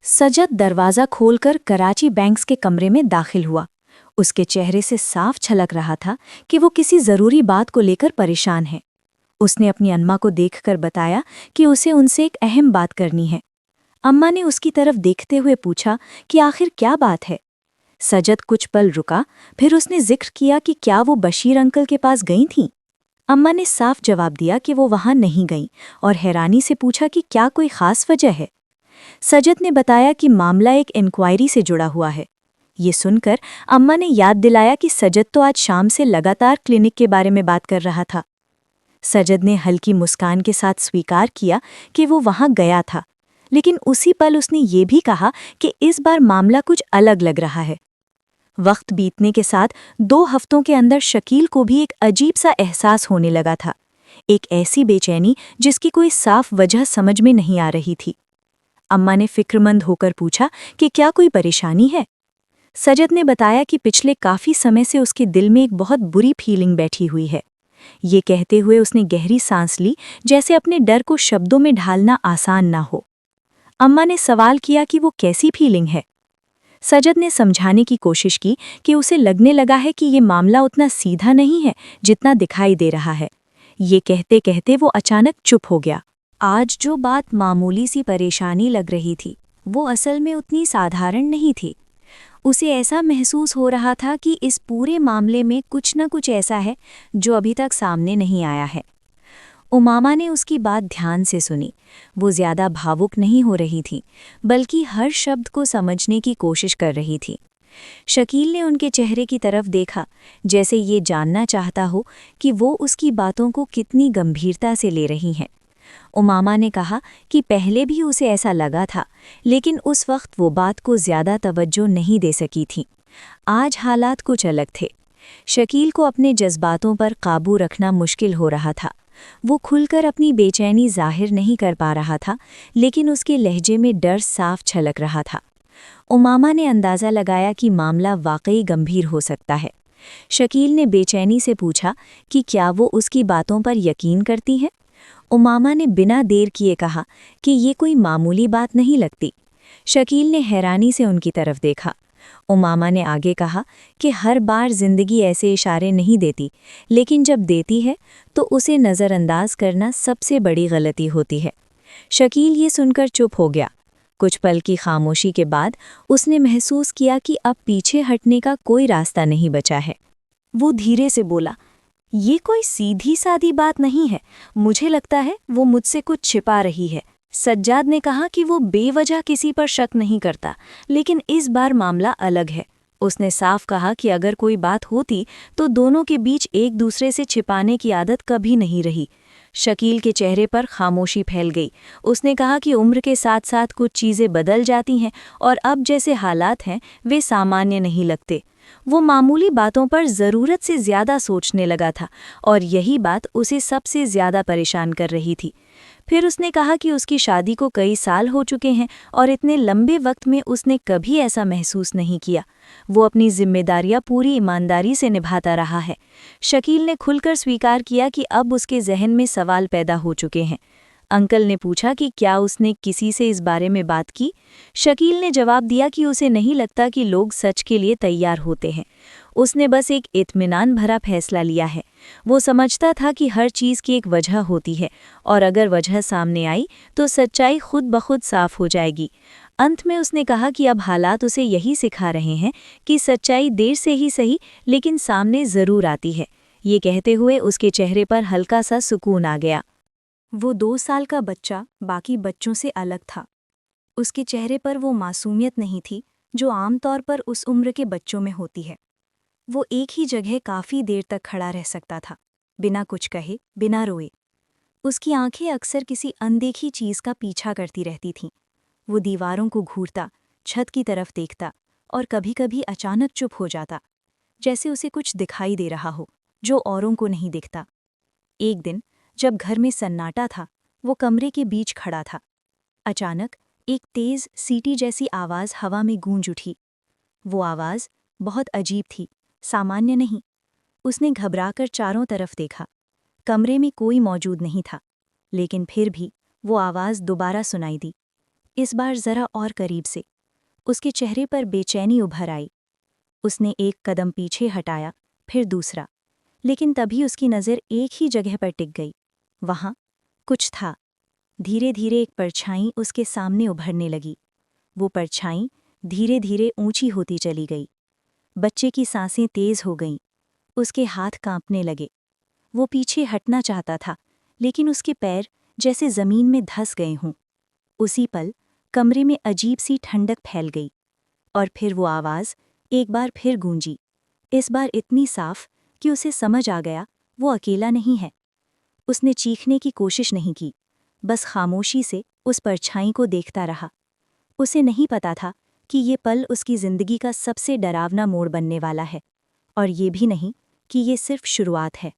सजद दरवाज़ा खोलकर कराची बैंक्स के कमरे में दाखिल हुआ। उसके चेहरे से साफ छलक रहा था कि वो किसी ज़रूरी बात को लेकर परेशान है। उसने अपनी अम्मा को देखकर बताया कि उसे उनसे एक अहम बात करनी है। अम्मा ने उसकी तरफ देखते हुए पूछा कि आखिर क्या बात है। सजद कुछ पल रुका, फिर उसने जिक्र किया कि क्या वो बशीर अंकल के पास गई थीं। अम्मा ने साफ जवाब दिया कि वो वहां नहीं गईं और हैरानी से पूछा कि क्या कोई खास वजह है। सजद ने बताया कि मामला एक इंक्वायरी से जुड़ा हुआ है। ये सुनकर अम्मा ने याद दिलाया कि सजद तो आज शाम से लगातार क्लिनिक के बारे में बात कर रहा था। सजद ने हल्की मुस्कान के साथ स्वीकार किया कि वो वहां गया था, लेकिन उसी पल उसने ये भी कहा कि इस बार मामला कुछ अलग लग रहा है। वक्त बीतने के साथ 2 हफ्तों के अंदर शकील को भी एक अजीब सा एहसास होने लगा था, एक ऐसी बेचैनी जिसकी कोई साफ वजह समझ में नहीं आ रही थी। अम्मा ने फिक्रमंद होकर पूछा कि क्या कोई परेशानी है। सजद ने बताया कि पिछले काफी समय से उसके दिल में एक बहुत बुरी फीलिंग बैठी हुई है। ये कहते हुए उसने गहरी सांस ली, जैसे अपने डर को शब्दों में ढालना आसान ना हो। अम्मा ने सवाल किया कि वो कैसी फीलिंग है। सजद ने समझाने की कोशिश की कि उसे लगने लगा है कि ये मामला उतना सीधा नहीं है जितना दिखाई दे रहा है। ये कहते कहते वो अचानक चुप हो गया। आज जो बात मामूली सी परेशानी लग रही थी, वो असल में उतनी साधारण नहीं थी। उसे ऐसा महसूस हो रहा था कि इस पूरे मामले में कुछ न कुछ ऐसा है जो अभी तक सामने नहीं आया है। उमामा ने उसकी बात ध्यान से सुनी। वो ज़्यादा भावुक नहीं हो रही थी, बल्कि हर शब्द को समझने की कोशिश कर रही थी। शकील ने उनके चेहरे की तरफ देखा, जैसे ये जानना चाहता हो कि वो उसकी बातों को कितनी गंभीरता से ले रही हैं। उमामा ने कहा कि पहले भी उसे ऐसा लगा था, लेकिन उस वक्त वो बात को ज़्यादा तवज्जो नहीं दे सकी थी। आज हालात कुछ अलग थे। शकील को अपने जज्बातों पर काबू रखना मुश्किल हो रहा था। वो खुलकर अपनी बेचैनी जाहिर नहीं कर पा रहा था, लेकिन उसके लहजे में डर साफ छलक रहा था। उमामा ने अंदाज़ा लगाया कि मामला वाकई गंभीर हो सकता है। शकील ने बेचैनी से पूछा कि क्या वो उसकी बातों पर यकीन करती है। उमामा ने बिना देर किए कहा कि ये कोई मामूली बात नहीं लगती। शकील ने हैरानी से उनकी तरफ देखा। उमामा ने आगे कहा कि हर बार जिंदगी ऐसे इशारे नहीं देती, लेकिन जब देती है तो उसे नज़रअंदाज करना सबसे बड़ी गलती होती है। शकील ये सुनकर चुप हो गया। कुछ पल की खामोशी के बाद उसने महसूस किया कि अब पीछे हटने का कोई रास्ता नहीं बचा है। वो धीरे से बोला, ये कोई सीधी सादी बात नहीं है। मुझे लगता है वो मुझसे कुछ छिपा रही है। सज्जाद ने कहा कि वो बेवजह किसी पर शक नहीं करता, लेकिन इस बार मामला अलग है। उसने साफ कहा कि अगर कोई बात होती तो दोनों के बीच एक दूसरे से छिपाने की आदत कभी नहीं रही। शकील के चेहरे पर खामोशी फैल गई। उसने कहा कि उम्र के साथ साथ कुछ चीज़ें बदल जाती हैं और अब जैसे हालात हैं वे सामान्य नहीं लगते। वो मामूली बातों पर ज़रूरत से ज़्यादा सोचने लगा था और यही बात उसे सबसे ज़्यादा परेशान कर रही थी। फिर उसने कहा कि उसकी शादी को कई साल हो चुके हैं और इतने लंबे वक्त में उसने कभी ऐसा महसूस नहीं किया। वो अपनी जिम्मेदारियां पूरी ईमानदारी से निभाता रहा है। शकील ने खुलकर स्वीकार किया कि अब उसके जहन में सवाल पैदा हो चुके हैं। अंकल ने पूछा कि क्या उसने किसी से इस बारे में बात की। शकील ने जवाब दिया कि उसे नहीं लगता कि लोग सच के लिए तैयार होते हैं। उसने बस एक इत्मीनान भरा फैसला लिया है। वो समझता था कि हर चीज़ की एक वजह होती है और अगर वजह सामने आई तो सच्चाई खुद ब खुद साफ हो जाएगी। अंत में उसने कहा कि अब हालात उसे यही सिखा रहे हैं कि सच्चाई देर से ही सही, लेकिन सामने ज़रूर आती है। ये कहते हुए उसके चेहरे पर हल्का सा सुकून आ गया। वो 2 साल का बच्चा बाकी बच्चों से अलग था। उसके चेहरे पर वो मासूमियत नहीं थी जो आमतौर पर उस उम्र के बच्चों में होती है। वो एक ही जगह काफ़ी देर तक खड़ा रह सकता था, बिना कुछ कहे, बिना रोए। उसकी आंखें अक्सर किसी अनदेखी चीज़ का पीछा करती रहती थीं। वो दीवारों को घूरता, छत की तरफ देखता और कभी-कभी अचानक चुप हो जाता, जैसे उसे कुछ दिखाई दे रहा हो जो औरों को नहीं दिखता। एक दिन जब घर में सन्नाटा था, वो कमरे के बीच खड़ा था। अचानक एक तेज़ सीटी जैसी आवाज़ हवा में गूंज उठी। वो आवाज़ बहुत अजीब थी, सामान्य नहीं। उसने घबराकर चारों तरफ देखा। कमरे में कोई मौजूद नहीं था, लेकिन फिर भी वो आवाज़ दोबारा सुनाई दी। इस बार जरा और करीब से। उसके चेहरे पर बेचैनी उभर आई। उसने एक कदम पीछे हटाया, फिर दूसरा, लेकिन तभी उसकी नज़र एक ही जगह पर टिक गई। वहाँ कुछ था। धीरे धीरे एक परछाई उसके सामने उभरने लगी। वो परछाई धीरे धीरे ऊंची होती चली गई। बच्चे की सांसें तेज हो गईं। उसके हाथ कांपने लगे। वो पीछे हटना चाहता था, लेकिन उसके पैर जैसे जमीन में धंस गए हों। उसी पल कमरे में अजीब सी ठंडक फैल गई, और फिर वो आवाज़ एक बार फिर गूंजी, इस बार इतनी साफ कि उसे समझ आ गया वो अकेला नहीं है। उसने चीखने की कोशिश नहीं की, बस खामोशी से उस परछाई को देखता रहा। उसे नहीं पता था कि ये पल उसकी ज़िंदगी का सबसे डरावना मोड़ बनने वाला है, और ये भी नहीं कि ये सिर्फ शुरुआत है।